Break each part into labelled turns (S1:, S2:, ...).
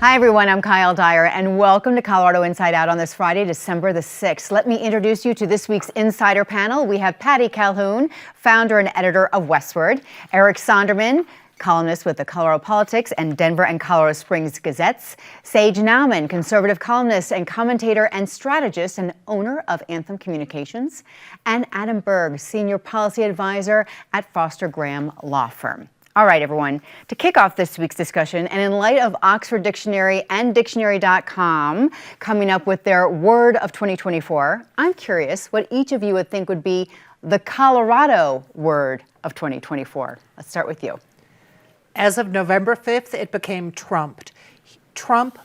S1: Hi everyone, I'm Kyle Dyer and welcome to Colorado Inside Out on this Friday, December the 6th. Let me introduce you to this week's Insider panel. We have Patty Calhoun, founder and editor of Westward, Eric Sonderman, columnist with the Colorado Politics and Denver and Colorado Springs Gazettes, Sage Nauman, conservative columnist and commentator and strategist and owner of Anthem Communications, and Adam Berg, senior policy advisor at Foster Graham Law Firm. All right, everyone, to kick off this week's discussion, and in light of Oxford Dictionary and Dictionary.com coming up with their word of 2024, I'm curious what each of you would think would be the Colorado word of 2024. Let's start with you.
S2: As of November 5th, it became trumped. Trump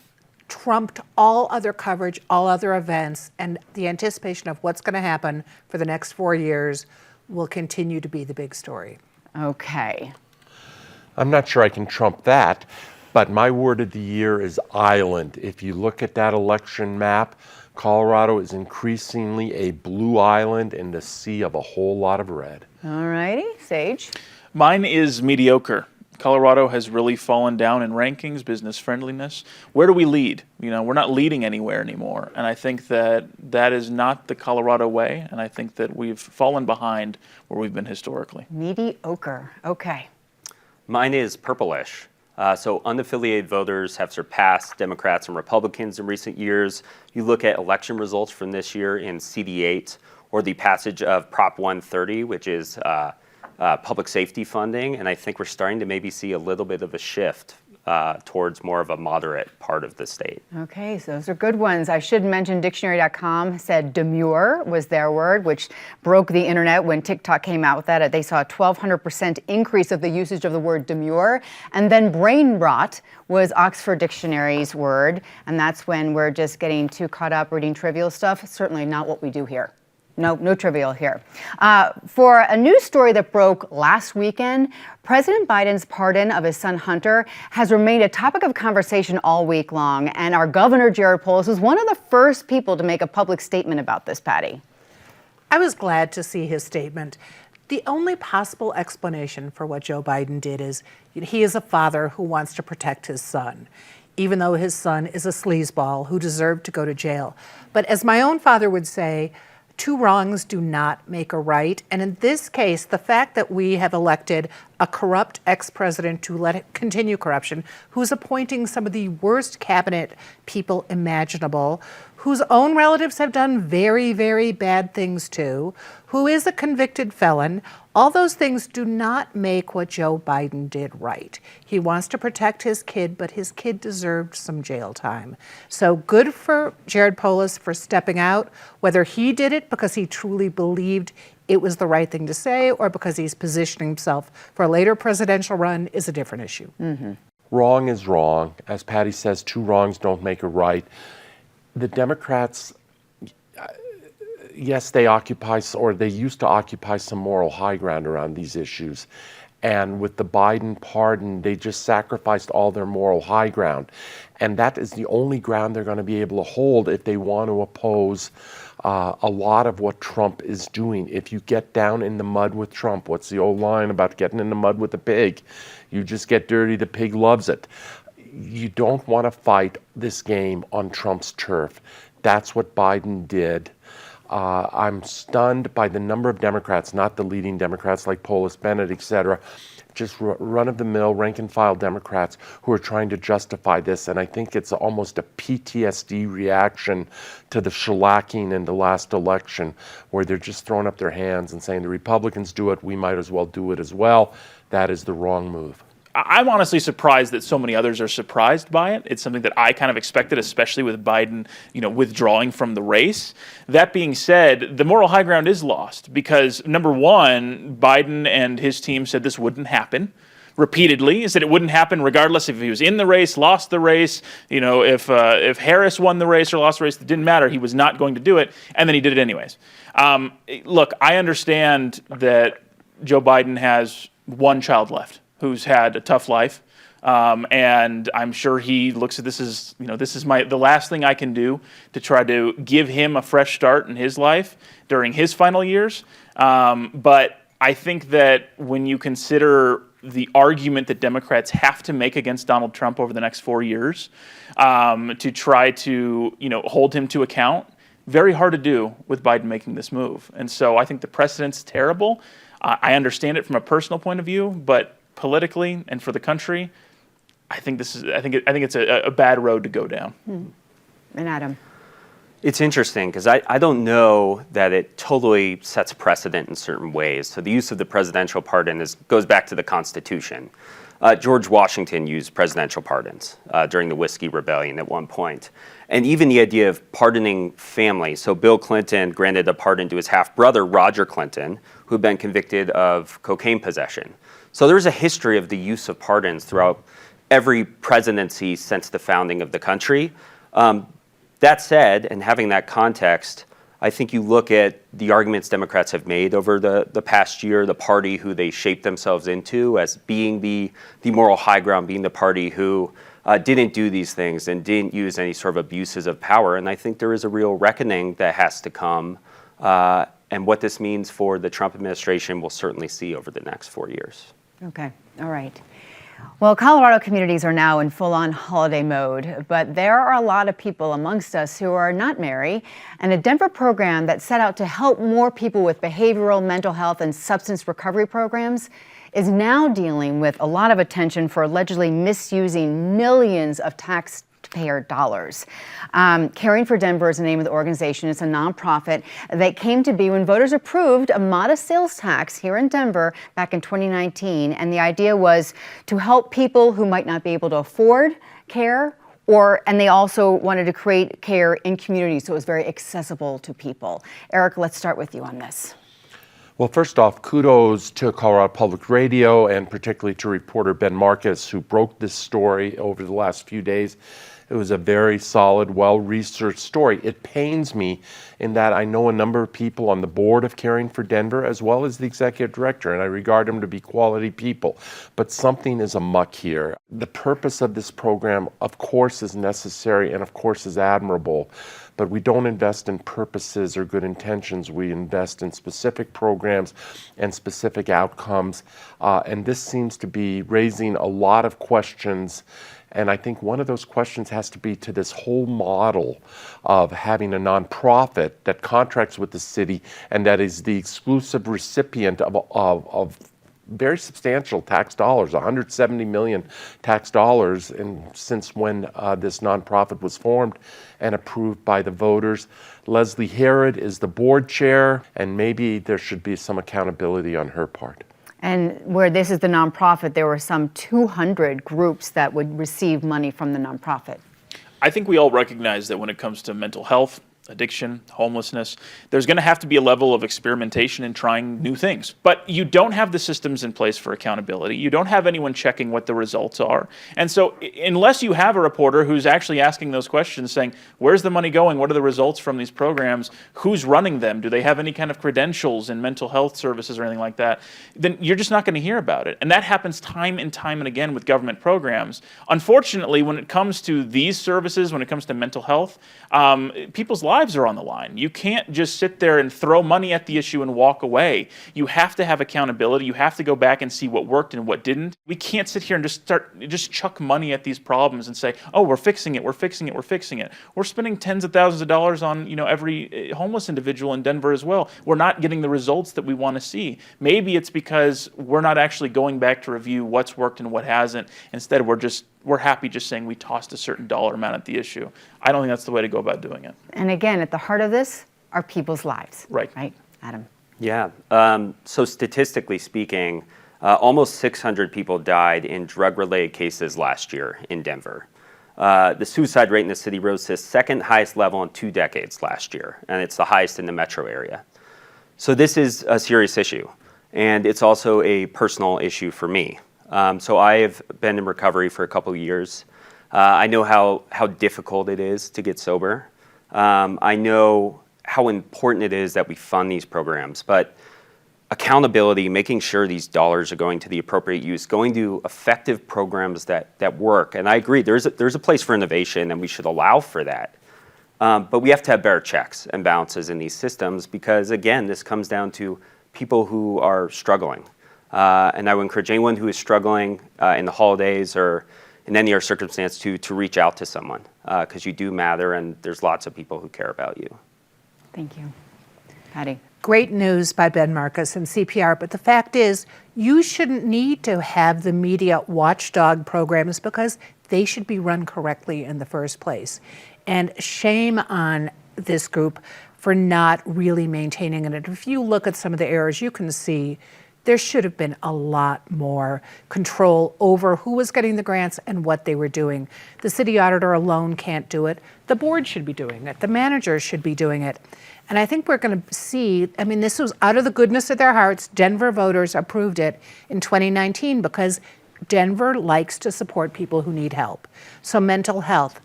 S2: trumped all other coverage, all other events, and the anticipation of what's going to happen for the next 4 years will continue to be the big story.
S1: Okay.
S3: I'm not sure I can trump that, but my word of the year is island. If you look at that election map, Colorado is increasingly a blue island in the sea of a whole lot of red.
S1: All righty, Sage.
S4: Mine is mediocre. Colorado has really fallen down in rankings, business friendliness. Where do we lead? You know, we're not leading anywhere anymore. And I think that that is not the Colorado way. And I think that we've fallen behind where we've been historically.
S1: Mediocre. Okay.
S5: Mine is purplish. So unaffiliated voters have surpassed Democrats and Republicans in recent years. You look at election results from this year in CD8 or the passage of Prop 130, which is public safety funding, and I think we're starting to maybe see a little bit of a shift towards more of a moderate part of the state.
S1: Okay, so those are good ones. I should mention Dictionary.com said demure was their word, which broke the internet when TikTok came out with that. They saw a 1,200% increase of the usage of the word demure. And then brain rot was Oxford Dictionary's word, and that's when we're just getting too caught up reading trivial stuff. Certainly not what we do here. No trivial here. For a news story that broke last weekend, President Biden's pardon of his son Hunter has remained a topic of conversation all week long, and our governor, Jared Polis, was one of the first people to make a public statement about this, Patty.
S2: I was glad to see his statement. The only possible explanation for what Joe Biden did is he is a father who wants to protect his son, even though his son is a sleazeball who deserved to go to jail. But as my own father would say, two wrongs do not make a right. And in this case, the fact that we have elected a corrupt ex-president to let it continue corruption, who's appointing some of the worst cabinet people imaginable, whose own relatives have done very, very bad things to, who is a convicted felon, all those things do not make what Joe Biden did right. He wants to protect his kid, but his kid deserved some jail time. So good for Jared Polis for stepping out. Whether he did it because he truly believed it was the right thing to say or because he's positioning himself for a later presidential run is a different issue.
S1: Mm-hmm.
S3: Wrong is wrong. As Patty says, two wrongs don't make a right. The Democrats, yes, they used to occupy some moral high ground around these issues. And with the Biden pardon, they just sacrificed all their moral high ground. And that is the only ground they're going to be able to hold if they want to oppose a lot of what Trump is doing. If you get down in the mud with Trump, what's the old line about getting in the mud with the pig? You just get dirty, the pig loves it. You don't want to fight this game on Trump's turf. That's what Biden did. I'm stunned by the number of Democrats, not the leading Democrats like Polis, Bennett, et cetera, just run-of-the-mill, rank-and-file Democrats who are trying to justify this. And I think it's almost a PTSD reaction to the shellacking in the last election, where they're just throwing up their hands and saying the Republicans do it, we might as well do it as well. That is the wrong move.
S4: I'm honestly surprised that so many others are surprised by it. It's something that I kind of expected, especially with Biden, withdrawing from the race. That being said, the moral high ground is lost because, number one, Biden and his team said this wouldn't happen repeatedly. He said it wouldn't happen regardless if he was in the race, lost the race. If Harris won the race or lost the race, it didn't matter. He was not going to do it, and then he did it anyways. Look, I understand that Joe Biden has one child left who's had a tough life. And I'm sure he looks at this as, this is the last thing I can do to try to give him a fresh start in his life during his final years. But I think that when you consider the argument that Democrats have to make against Donald Trump over the next 4 years to try to, hold him to account. Very hard to do with Biden making this move. And so I think the precedent's terrible. I understand it from a personal point of view, but politically and for the country, I think it's a bad road to go down.
S1: And Adam.
S5: It's interesting because I don't know that it totally sets precedent in certain ways. So the use of the presidential pardon goes back to the Constitution. George Washington used presidential pardons during the Whiskey Rebellion at one point. And even the idea of pardoning families. So Bill Clinton granted a pardon to his half-brother, Roger Clinton, who had been convicted of cocaine possession. So there's a history of the use of pardons throughout every presidency since the founding of the country. That said, and having that context, I think you look at the arguments Democrats have made over the past year, the party who they shaped themselves into as being the moral high ground, being the party who didn't do these things and didn't use any sort of abuses of power. And I think there is a real reckoning that has to come. And what this means for the Trump administration, we'll certainly see over the next 4 years.
S1: Okay. All right. Well, Colorado communities are now in full-on holiday mode, but there are a lot of people amongst us who are not merry, and a Denver program that set out to help more people with behavioral, mental health, and substance recovery programs is now dealing with a lot of attention for allegedly misusing millions of taxpayer dollars. Caring for Denver is the name of the organization. It's a nonprofit that came to be when voters approved a modest sales tax here in Denver back in 2019. And the idea was to help people who might not be able to afford care, and they also wanted to create care in communities so it was very accessible to people. Eric, let's start with you on this.
S3: Well, first off, kudos to Colorado Public Radio and particularly to reporter Ben Marcus, who broke this story over the last few days. It was a very solid, well-researched story. It pains me in that I know a number of people on the board of Caring for Denver as well as the executive director, and I regard them to be quality people. But something is amuck here. The purpose of this program, of course, is necessary and of course is admirable. But we don't invest in purposes or good intentions. We invest in specific programs and specific outcomes. And this seems to be raising a lot of questions. And I think one of those questions has to be to this whole model of having a nonprofit that contracts with the city and that is the exclusive recipient of very substantial tax dollars, 170 million tax dollars since when this nonprofit was formed and approved by the voters. Leslie Herod is the board chair, and maybe there should be some accountability on her part.
S1: And where this is the nonprofit, there were some 200 groups that would receive money from the nonprofit.
S4: I think we all recognize that when it comes to mental health, addiction, homelessness, there's going to have to be a level of experimentation and trying new things. But you don't have the systems in place for accountability. You don't have anyone checking what the results are. And so unless you have a reporter who's actually asking those questions, saying, where's the money going? What are the results from these programs? Who's running them? Do they have any kind of credentials in mental health services or anything like that? Then you're just not going to hear about it. And that happens time and time and again with government programs. Unfortunately, when it comes to these services, when it comes to mental health, people's lives are on the line. You can't just sit there and throw money at the issue and walk away. You have to have accountability. You have to go back and see what worked and what didn't. We can't sit here and just chuck money at these problems and say, oh, we're fixing it, we're fixing it, we're fixing it. We're spending tens of thousands of dollars on, every homeless individual in Denver as well. We're not getting the results that we want to see. Maybe it's because we're not actually going back to review what's worked and what hasn't. Instead, we're happy just saying we tossed a certain dollar amount at the issue. I don't think that's the way to go about doing it.
S1: And again, at the heart of this are people's lives.
S4: Right.
S1: Right, Adam?
S5: Yeah. So statistically speaking, almost 600 people died in drug-related cases last year in Denver. The suicide rate in the city rose to the second highest level in 2 decades last year, and it's the highest in the metro area. So this is a serious issue, and it's also a personal issue for me. So I have been in recovery for a couple of years. I know how difficult it is to get sober. I know how important it is that we fund these programs, but accountability, making sure these dollars are going to the appropriate use, going to effective programs that work. And I agree, there's a place for innovation, and we should allow for that. But we have to have better checks and balances in these systems because, again, this comes down to people who are struggling. And I would encourage anyone who is struggling in the holidays or in any other circumstance to reach out to someone, because you do matter and there's lots of people who care about you.
S1: Thank you. Patty.
S2: Great news by Ben Marcus and CPR, but the fact is you shouldn't need to have the media watchdog programs because they should be run correctly in the first place. And shame on this group for not really maintaining it. If you look at some of the errors, you can see there should have been a lot more control over who was getting the grants and what they were doing. The city auditor alone can't do it. The board should be doing it. The managers should be doing it. And I think we're going to see, I mean, this was out of the goodness of their hearts. Denver voters approved it in 2019 because Denver likes to support people who need help. So mental health.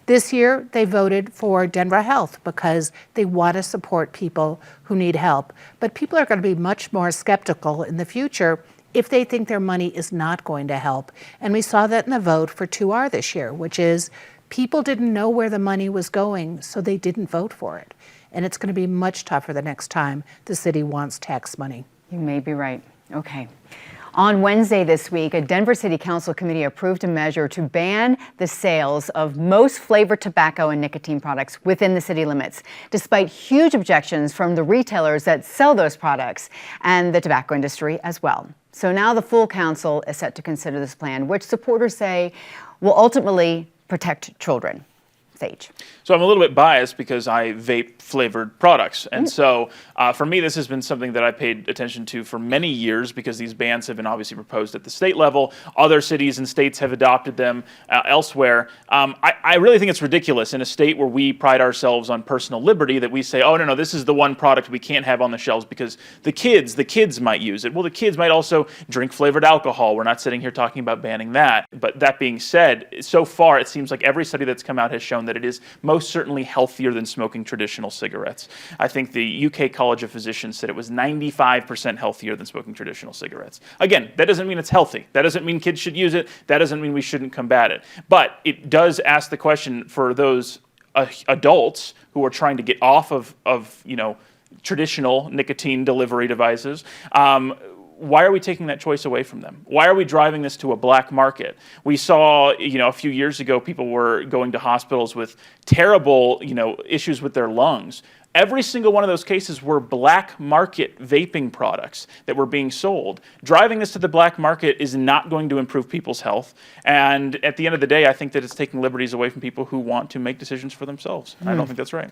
S2: This year, they voted for Denver Health because they want to support people who need help. But people are going to be much more skeptical in the future if they think their money is not going to help. And we saw that in the vote for 2R this year, which is people didn't know where the money was going, so they didn't vote for it. And it's going to be much tougher the next time the city wants tax money.
S1: You may be right. Okay. On Wednesday this week, a Denver City Council committee approved a measure to ban the sales of most flavored tobacco and nicotine products within the city limits, despite huge objections from the retailers that sell those products and the tobacco industry as well. So now the full council is set to consider this plan, which supporters say will ultimately protect children. Sage.
S4: So I'm a little bit biased because I vape flavored products. And so for me, this has been something that I paid attention to for many years because these bans have been obviously proposed at the state level. Other cities and states have adopted them elsewhere. I really think it's ridiculous in a state where we pride ourselves on personal liberty that we say, oh, no, this is the one product we can't have on the shelves because the kids might use it. Well, the kids might also drink flavored alcohol. We're not sitting here talking about banning that. But that being said, so far, it seems like every study that's come out has shown that it is most certainly healthier than smoking traditional cigarettes. I think the UK College of Physicians said it was 95% healthier than smoking traditional cigarettes. Again, that doesn't mean it's healthy. That doesn't mean kids should use it. That doesn't mean we shouldn't combat it. But it does ask the question for those adults who are trying to get off of traditional nicotine delivery devices. Why are we taking that choice away from them? Why are we driving this to a black market? We saw, a few years ago, people were going to hospitals with terrible, issues with their lungs. Every single one of those cases were black market vaping products that were being sold. Driving this to the black market is not going to improve people's health. And at the end of the day, I think that it's taking liberties away from people who want to make decisions for themselves. I don't think that's right.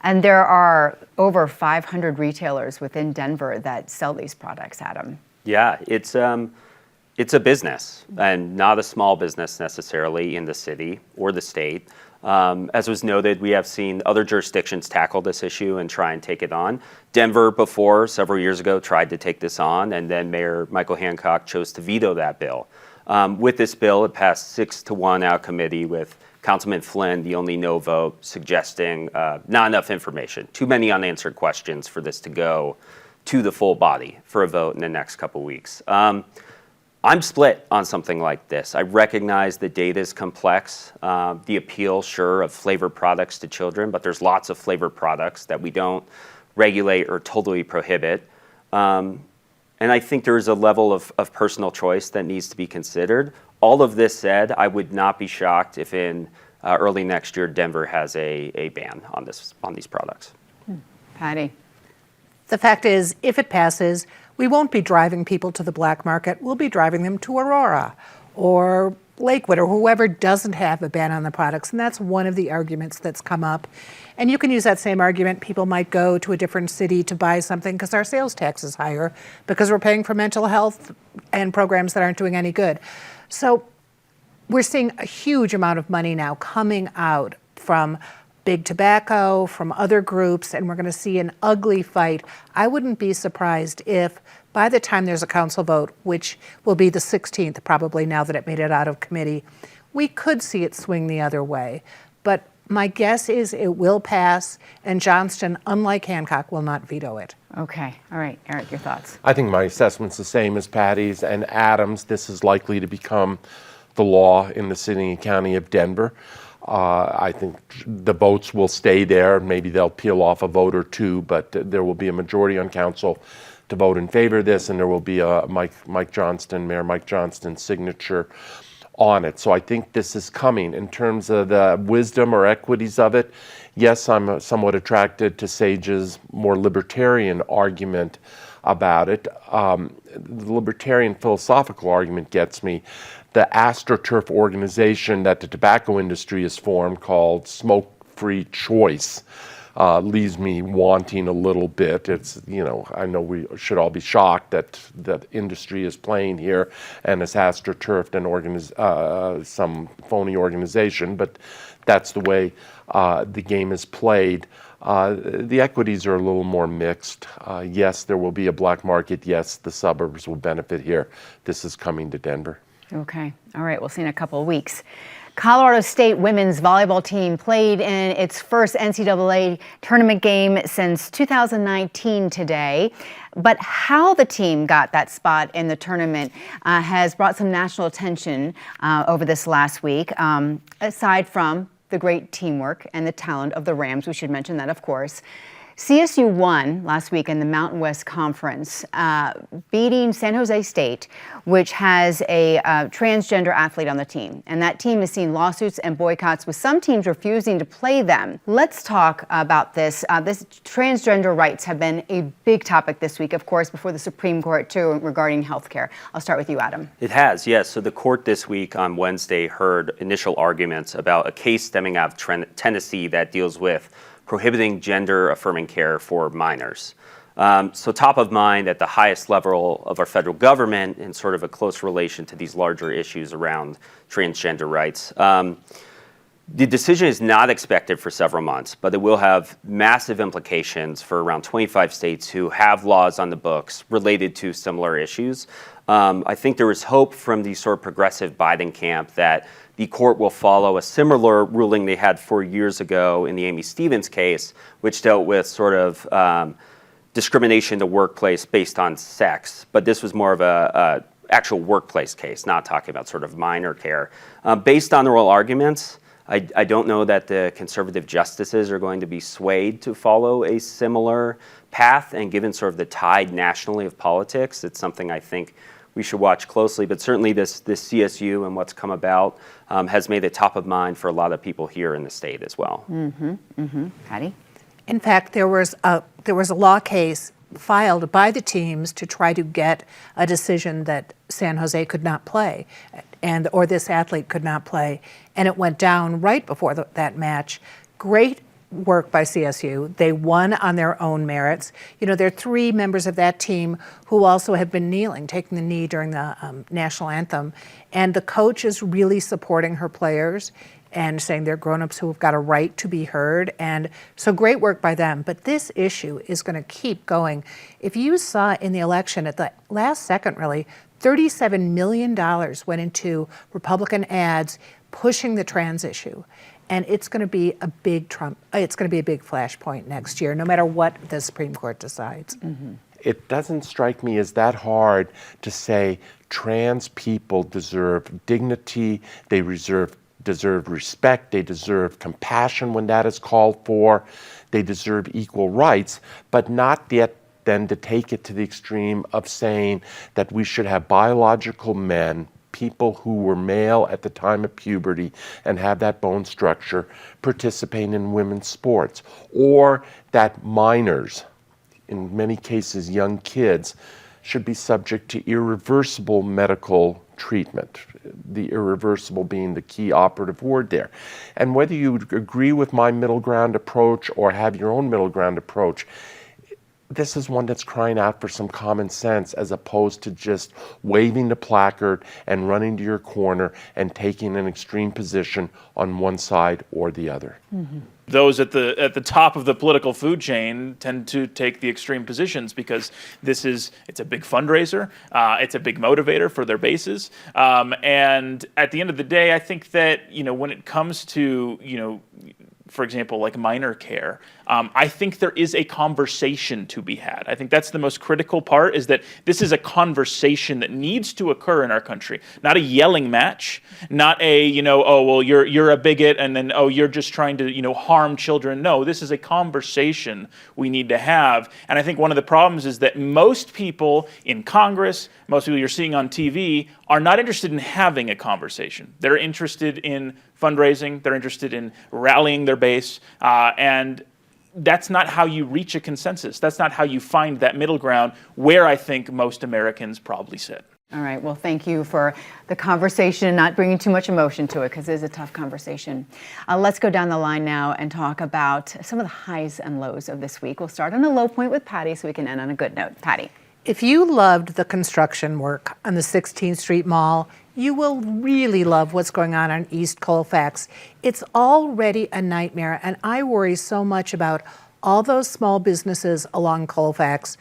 S1: And there are over 500 retailers within Denver that sell these products, Adam.
S5: Yeah, it's a business, and not a small business necessarily in the city or the state. As was noted, we have seen other jurisdictions tackle this issue and try and take it on. Denver, before, several years ago, tried to take this on, and then Mayor Michael Hancock chose to veto that bill. With this bill, it passed 6-1 out of committee with Councilman Flynn, the only no vote, suggesting not enough information, too many unanswered questions for this to go to the full body for a vote in the next couple weeks. I'm split on something like this. I recognize the data is complex, the appeal, sure, of flavored products to children, but there's lots of flavored products that we don't regulate or totally prohibit. And I think there's a level of personal choice that needs to be considered. All of this said, I would not be shocked if in early next year Denver has a ban on these products.
S1: Patty.
S2: The fact is, if it passes, we won't be driving people to the black market. We'll be driving them to Aurora or Lakewood or whoever doesn't have a ban on the products. And that's one of the arguments that's come up. And you can use that same argument. People might go to a different city to buy something because our sales tax is higher, because we're paying for mental health and programs that aren't doing any good. So we're seeing a huge amount of money now coming out from big tobacco, from other groups, and we're going to see an ugly fight. I wouldn't be surprised if by the time there's a council vote, which will be the 16th probably now that it made it out of committee, we could see it swing the other way. But my guess is it will pass, and Johnston, unlike Hancock, will not veto it.
S1: Okay. All right. Eric, your thoughts?
S3: I think my assessment's the same as Patty's and Adam's. This is likely to become the law in the city and county of Denver. I think the votes will stay there. Maybe they'll peel off a vote or two, but there will be a majority on council to vote in favor of this, and there will be a Mayor Mike Johnston signature on it. So I think this is coming. In terms of the wisdom or equities of it, yes, I'm somewhat attracted to Sage's more libertarian argument about it. The libertarian philosophical argument gets me. The AstroTurf organization that the tobacco industry has formed, called Smoke-Free Choice, leaves me wanting a little bit. It's, I know we should all be shocked that the industry is playing here and it's AstroTurfed and some phony organization, but that's the way the game is played. The equities are a little more mixed. Yes, there will be a black market. Yes, the suburbs will benefit here. This is coming to Denver.
S1: Okay. All right. We'll see in a couple of weeks. Colorado State women's volleyball team played in its first NCAA tournament game since 2019 today. But how the team got that spot in the tournament has brought some national attention over this last week, aside from the great teamwork and the talent of the Rams. We should mention that, of course. CSU won last week in the Mountain West Conference, beating San Jose State, which has a transgender athlete on the team. And that team has seen lawsuits and boycotts, with some teams refusing to play them. Let's talk about this. This transgender rights have been a big topic this week, of course, before the Supreme Court, too, regarding health care. I'll start with you, Adam.
S5: It has, yes. So the court this week on Wednesday heard initial arguments about a case stemming out of Tennessee that deals with prohibiting gender-affirming care for minors. So top of mind at the highest level of our federal government, in sort of a close relation to these larger issues around transgender rights. The decision is not expected for several months, but it will have massive implications for around 25 states who have laws on the books related to similar issues. I think there is hope from the sort of progressive Biden camp that the court will follow a similar ruling they had 4 years ago in the Amy Stevens case, which dealt with sort of discrimination in the workplace based on sex. But this was more of a actual workplace case, not talking about sort of minor care. Based on the oral arguments, I don't know that the conservative justices are going to be swayed to follow a similar path. And given sort of the tide nationally of politics, it's something I think we should watch closely. But certainly this CSU and what's come about has made it top of mind for a lot of people here in the state as well.
S1: Patty?
S2: In fact, there was a law case filed by the teams to try to get a decision that San Jose could not play, or this athlete could not play, and it went down right before that match. Great work by CSU. They won on their own merits. There are 3 members of that team who also have been kneeling, taking the knee during the national anthem, and the coach is really supporting her players and saying they're grown-ups who have got a right to be heard. And so great work by them. But this issue is going to keep going. If you saw in the election at the last second, really, $37 million went into Republican ads pushing the trans issue. And it's going to be a big flashpoint next year, no matter what the Supreme Court decides.
S3: It doesn't strike me as that hard to say trans people deserve dignity, they deserve respect, they deserve compassion when that is called for, they deserve equal rights, but not yet then to take it to the extreme of saying that we should have biological men, people who were male at the time of puberty and have that bone structure, participating in women's sports, or that minors, in many cases young kids, should be subject to irreversible medical treatment, the irreversible being the key operative word there. And whether you agree with my middle ground approach or have your own middle ground approach, this is one that's crying out for some common sense, as opposed to just waving the placard and running to your corner and taking an extreme position on one side or the other.
S4: Those at the top of the political food chain tend to take the extreme positions because it's a big fundraiser, it's a big motivator for their bases, and at the end of the day, I think that when it comes to for example, like minor care, I think there is a conversation to be had. I think that's the most critical part, is that this is a conversation that needs to occur in our country, not a yelling match, not a, oh, well, you're a bigot, and then, oh, you're just trying to, harm children. No, this is a conversation we need to have. And I think one of the problems is that most people in Congress, most people you're seeing on TV, are not interested in having a conversation. They're interested in fundraising, they're interested in rallying their base, and that's not how you reach a consensus. That's not how you find that middle ground, where I think most Americans probably sit.
S1: All right, well, thank you for the conversation, not bringing too much emotion to it, because it is a tough conversation. Let's go down the line now and talk about some of the highs and lows of this week. We'll start on a low point with Patty so we can end on a good note. Patty.
S2: If you loved the construction work on the 16th Street Mall, you will really love what's going on East Colfax. It's already a nightmare, and I worry so much about all those small businesses along Colfax,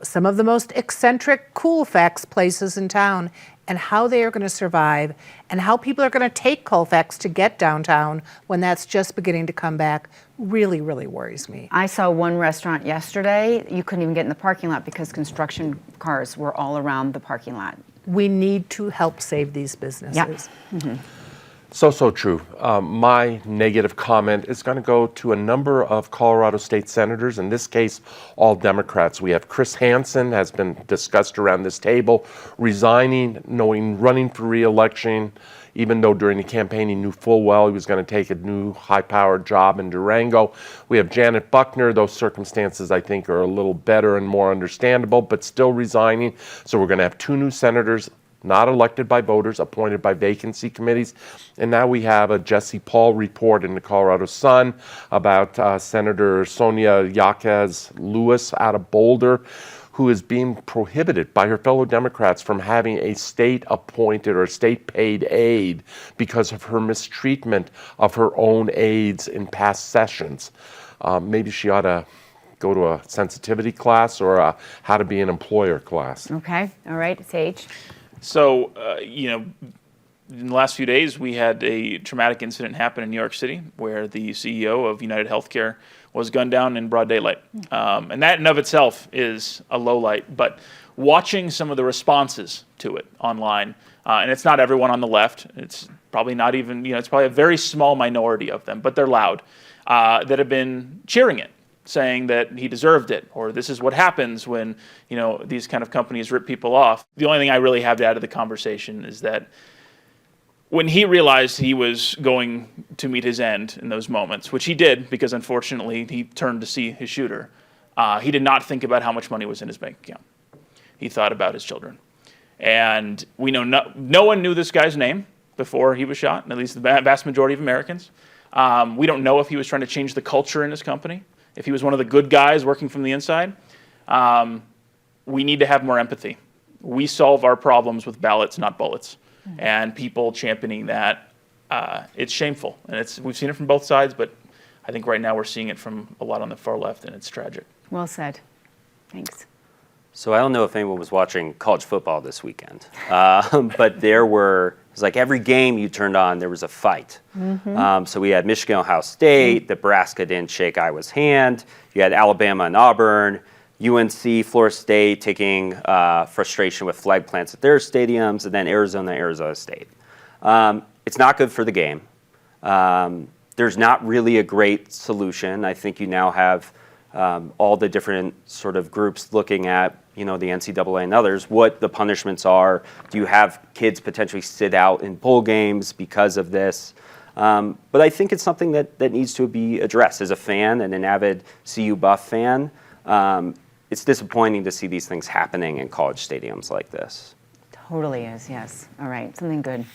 S2: some of the most eccentric Coolfax places in town, and how they are going to survive, and how people are going to take Colfax to get downtown when that's just beginning to come back. Really, really worries me.
S1: I saw one restaurant yesterday. You couldn't even get in the parking lot because construction cars were all around the parking lot.
S2: We need to help save these businesses.
S1: Yeah. Mm-hmm.
S3: So true. My negative comment is going to go to a number of Colorado state senators, in this case, all Democrats. We have Chris Hansen, has been discussed around this table, resigning, running for re-election, even though during the campaign he knew full well he was going to take a new high-powered job in Durango. We have Janet Buckner. Those circumstances, I think, are a little better and more understandable, but still resigning. So we're going to have two new senators, not elected by voters, appointed by vacancy committees. And now we have a Jesse Paul report in the Colorado Sun about Senator Sonia Yaquez Lewis out of Boulder, who is being prohibited by her fellow Democrats from having a state-appointed or state-paid aide because of her mistreatment of her own aides in past sessions. Maybe she ought to go to a sensitivity class or a how to be an employer class.
S1: Okay, all right, Sage.
S4: So, in the last few days, we had a traumatic incident happen in New York City where the CEO of United Healthcare was gunned down in broad daylight. And that in of itself is a low light. But watching some of the responses to it online, and it's not everyone on the left, it's probably not even, it's probably a very small minority of them, but they're loud, that have been cheering it, saying that he deserved it, or this is what happens when, these kind of companies rip people off. The only thing I really have to add to the conversation is that when he realized he was going to meet his end in those moments, which he did because unfortunately he turned to see his shooter, he did not think about how much money was in his bank account. He thought about his children. And we know no one knew this guy's name before he was shot, at least the vast majority of Americans. We don't know if he was trying to change the culture in his company, if he was one of the good guys working from the inside. We need to have more empathy. We solve our problems with ballots, not bullets. And people championing that, it's shameful. And we've seen it from both sides, but I think right now we're seeing it from a lot on the far left, and it's tragic.
S1: Well said. Thanks.
S5: So I don't know if anyone was watching college football this weekend, but it was like every game you turned on, there was a fight. Mm-hmm. So we had Michigan, Ohio State, Nebraska didn't shake Iowa's hand. You had Alabama and Auburn, UNC, Florida State taking frustration with flag plants at their stadiums, and then Arizona State. It's not good for the game. There's not really a great solution. I think you now have all the different sort of groups looking at, the NCAA and others, what the punishments are. Do you have kids potentially sit out in bowl games because of this? But I think it's something that needs to be addressed. As a fan and an avid CU Buff fan, it's disappointing to see these things happening in college stadiums like this.
S1: Totally is, yes. All right, something good.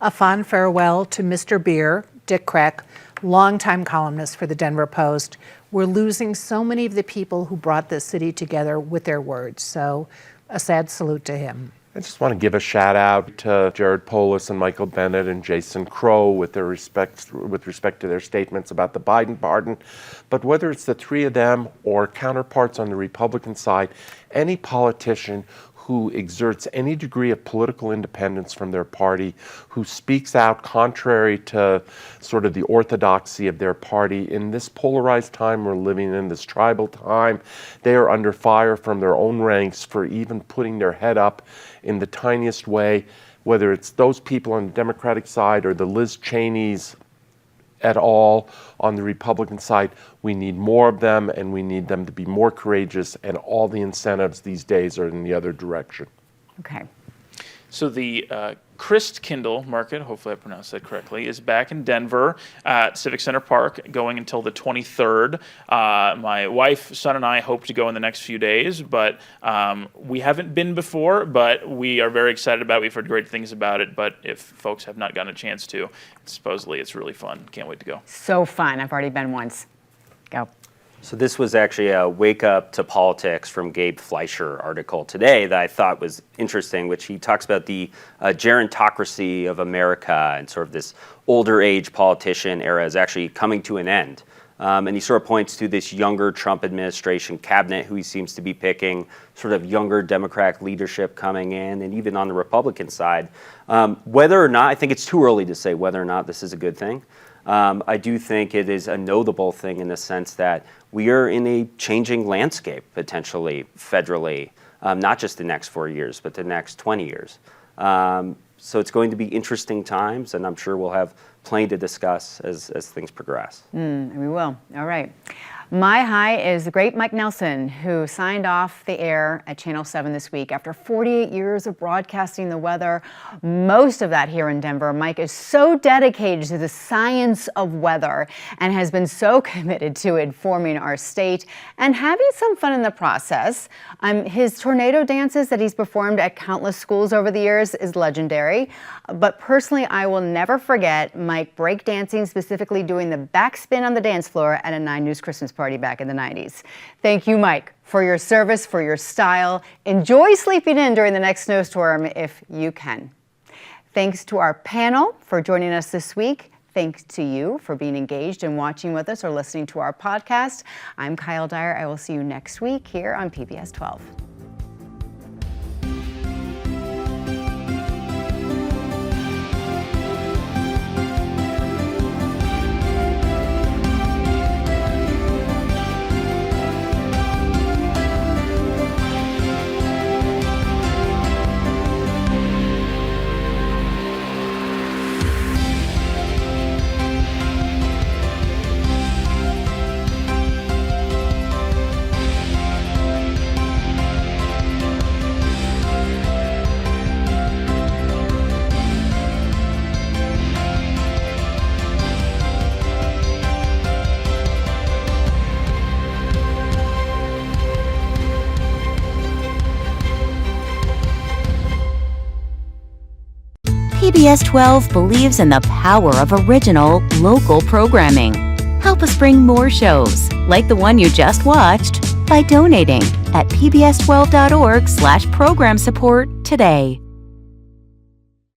S2: A fond farewell to Mr. Beer, Dick Crack, longtime columnist for the Denver Post. We're losing so many of the people who brought this city together with their words. So a sad salute to him.
S3: I just want to give a shout out to Jared Polis and Michael Bennett and Jason Crow with respect to their statements about the Biden pardon. But whether it's the three of them or counterparts on the Republican side, any politician who exerts any degree of political independence from their party, who speaks out contrary to sort of the orthodoxy of their party. In this polarized time we're living in, this tribal time, they are under fire from their own ranks for even putting their head up in the tiniest way, whether it's those people on the Democratic side or the Liz Cheneys at all on the Republican side. We need more of them, and we need them to be more courageous, and all the incentives these days are in the other direction.
S1: Okay.
S4: So the Christkindl Market, hopefully I pronounced that correctly, is back in Denver at Civic Center Park going until the 23rd. My wife, son, and I hope to go in the next few days, but we haven't been before, but we are very excited about it. We've heard great things about it, but if folks have not gotten a chance to, supposedly it's really fun. Can't wait to go.
S1: So fun. I've already been once. Go.
S5: So this was actually a Wake Up to Politics from Gabe Fleischer article today that I thought was interesting, which he talks about the gerontocracy of America and sort of this older age politician era is actually coming to an end. And he sort of points to this younger Trump administration cabinet who he seems to be picking, sort of younger Democratic leadership coming in, and even on the Republican side. Whether or not, I think it's too early to say whether or not this is a good thing. I do think it is a notable thing in the sense that we are in a changing landscape, potentially, federally, not just the next 4 years, but the next 20 years. So it's going to be interesting times, and I'm sure we'll have plenty to discuss as things progress.
S1: We will. All right. My high is the great Mike Nelson, who signed off the air at Channel 7 this week after 48 years of broadcasting the weather, most of that here in Denver. Mike is so dedicated to the science of weather and has been so committed to informing our state and having some fun in the process. His tornado dances that he's performed at countless schools over the years is legendary. But personally, I will never forget Mike breakdancing, specifically doing the backspin on the dance floor at a 9 News Christmas party back in the 90s. Thank you, Mike, for your service, for your style. Enjoy sleeping in during the next snowstorm if you can. Thanks to our panel for joining us this week. Thanks to you for being engaged and watching with us or listening to our podcast. I'm Kyle Dyer. I will see you next week here on PBS 12.
S6: PBS 12 believes in the power of original, local programming. Help us bring more shows, like the one you just watched, by donating at pbs12.org/program support today.